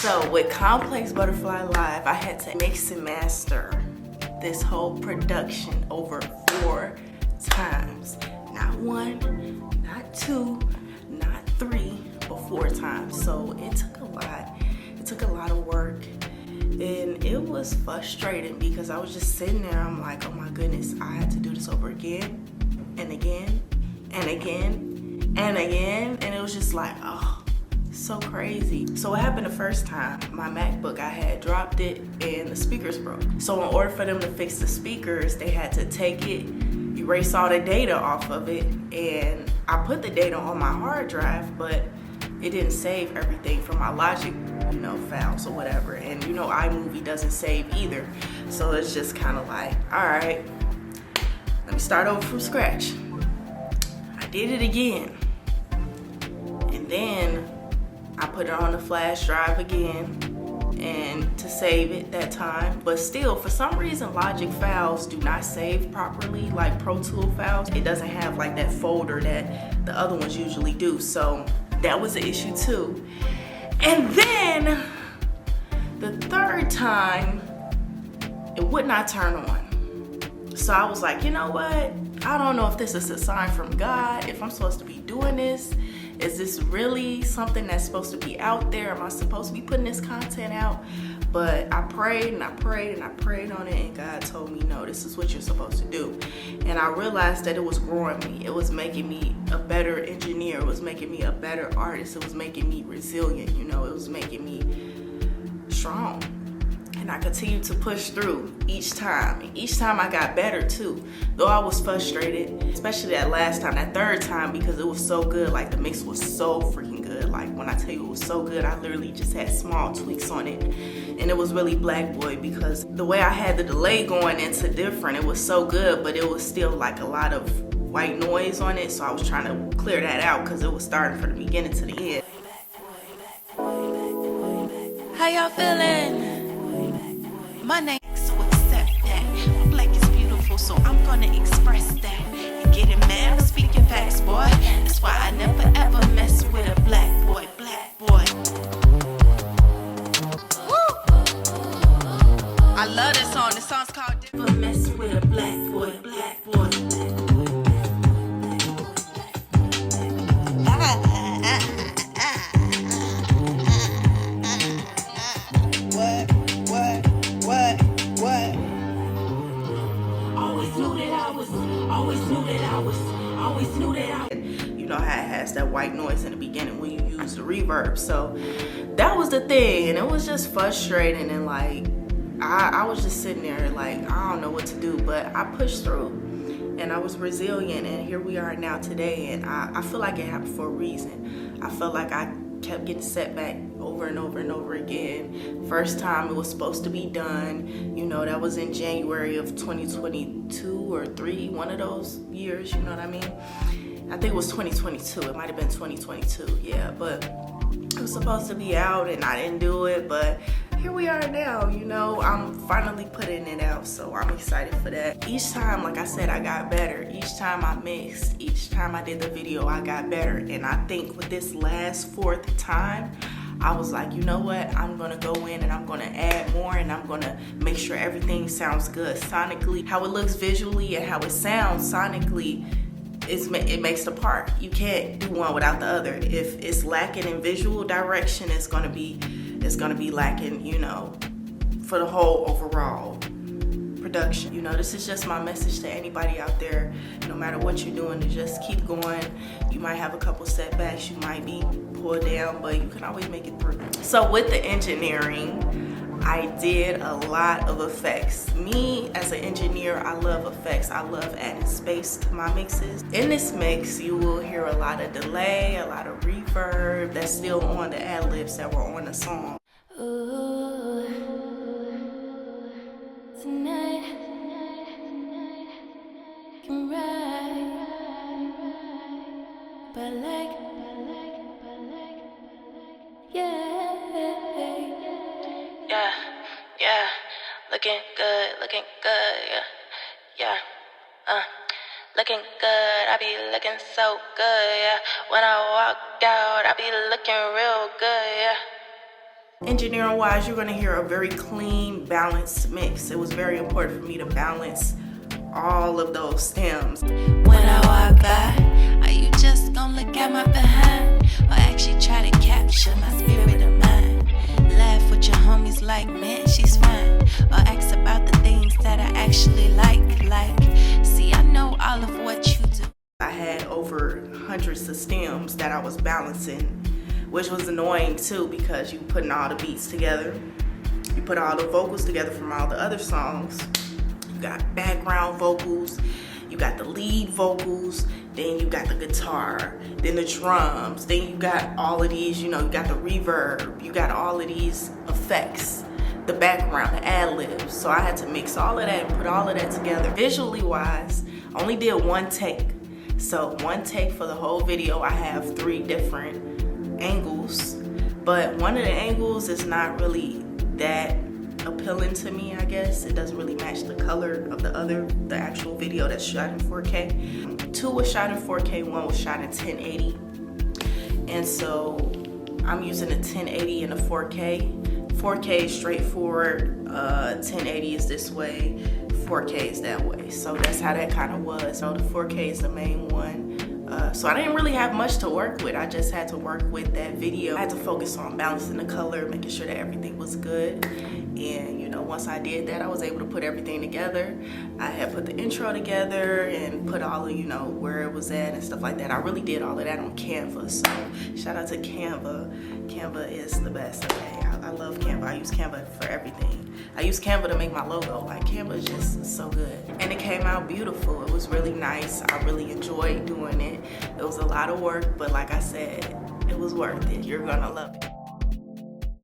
So with Complex Butterfly Live, I had to mix and master this whole production over 4 times. Not 1, not 2, not 3, but 4 times. So it took a lot. It took a lot of work. And it was frustrating because I was just sitting there. I'm like, oh my goodness, I had to do this over again and again and again and again. And it was just like, oh, so crazy. So what happened the first time, my MacBook, I had dropped it and the speakers broke. So in order for them to fix the speakers, they had to take it, erase all the data off of it. And I put the data on my hard drive, but it didn't save everything from my Logic, files or whatever. And iMovie doesn't save either. So it's just kind of like, all right, let me start over from scratch. I did it again. And then I put it on the flash drive again and to save it that time. But still, for some reason, Logic files do not save properly, like Pro Tool files. It doesn't have like that folder that the other ones usually do. So that was an issue too. And then the third time, it would not turn on. So I was like, you know what? I don't know if this is a sign from God, if I'm supposed to be doing this. Is this really something that's supposed to be out there? Am I supposed to be putting this content out? But I prayed and I prayed and I prayed on it, and God told me, no, this is what you're supposed to do. And I realized that it was growing me. It was making me a better engineer. It was making me a better artist. It was making me resilient, it was making me strong. And I continued to push through each time. And each time I got better too. Though I was frustrated, especially that last time, that third time, because it was so good. Like the mix was so freaking good. Like when I tell you it was so good, I literally just had small tweaks on it. And it was really black boy because the way I had the delay going into different, it was so good, but it was still like a lot of white noise on it. So I was trying to clear that out because it was starting from the beginning to the end. How y'all feeling? My name is so accept that. Black is beautiful, so I'm gonna express that. You getting mad for speaking facts, boy? That's why I never ever mess with a black boy, black boy. Woo! I love this song. This song's called Never Mess with a Black Boy, Black Boy. How it has that white noise in the beginning when you use the reverb. So that was the thing, and it was just frustrating, and like I was just sitting there like I don't know what to do, but I pushed through and I was resilient, and here we are now today. And I feel like it happened for a reason. I felt like I kept getting set back over and over and over again. First time it was supposed to be done, that was in January of 2022 or 3, one of those years, you know what I mean? I think it was 2022. It might have been 2022, yeah. But it was supposed to be out and I didn't do it. But here we are now, I'm finally putting it out. So I'm excited for that. Each time, like I said, I got better. Each time I mixed, each time I did the video, I got better. And I think with this last 4th time, I was like, you know what? I'm going to go in and I'm going to add more, and I'm going to make sure everything sounds good sonically. How it looks visually and how it sounds sonically, it makes the part. You can't do one without the other. If it's lacking in visual direction, it's gonna be lacking, for the whole overall production. This is just my message to anybody out there. No matter what you're doing, to just keep going. You might have a couple setbacks, you might be pulled down, but you can always make it through. So with the engineering, I did a lot of effects. Me, as an engineer, I love effects. I love adding space to my mixes. In this mix, you will hear a lot of delay, a lot of reverb that's still on the ad-libs that were on the song. Ooh, tonight, can ride, but like, yeah, looking good, yeah, looking good, I be looking so good, yeah, when I walk out, I be looking real good, yeah. Engineering wise, you're gonna hear a very clean, balanced mix. It was very important for me to balance all of those stems. When I walk by, are you just gonna look at my behind? Or actually try to capture my spirit of mind? Laugh with your homies like, man, she's fine. Or ask about the things that I actually like. See, I know all of what you do. I had over hundreds of stems that I was balancing, which was annoying too, because you putting all the beats together, you put all the vocals together from all the other songs. You got background vocals, you got the lead vocals, then you got the guitar, then the drums, then you got all of these, you know, you got the reverb, you got all of these effects, the background, the ad-libs. So I had to mix all of that and put all of that together. Visually wise, I only did one take. So one take for the whole video. I have 3 different angles, but one of the angles is not really that appealing to me, I guess. It doesn't really match the color of the actual video that's shot in 4K. 2 was shot in 4K, 1 was shot in 1080. And so I'm using a 1080 and a 4K. 4K is straightforward, 1080 is this way, 4K is that way. So that's how that kind of was. So the 4K is the main one. So I didn't really have much to work with. I just had to work with that video. I had to focus on balancing the color, making sure that everything was good. And you know, once I did that, I was able to put everything together. I had put the intro together and put all of, you know, where it was at and stuff like that. I really did all of that on Canva. So shout out to Canva. Canva is the best, okay? I love Canva. I use Canva for everything. I use Canva to make my logo. Like, Canva is just so good. And it came out beautiful. It was really nice. I really enjoyed doing it. It was a lot of work, but like I said, it was worth it. You're gonna love it.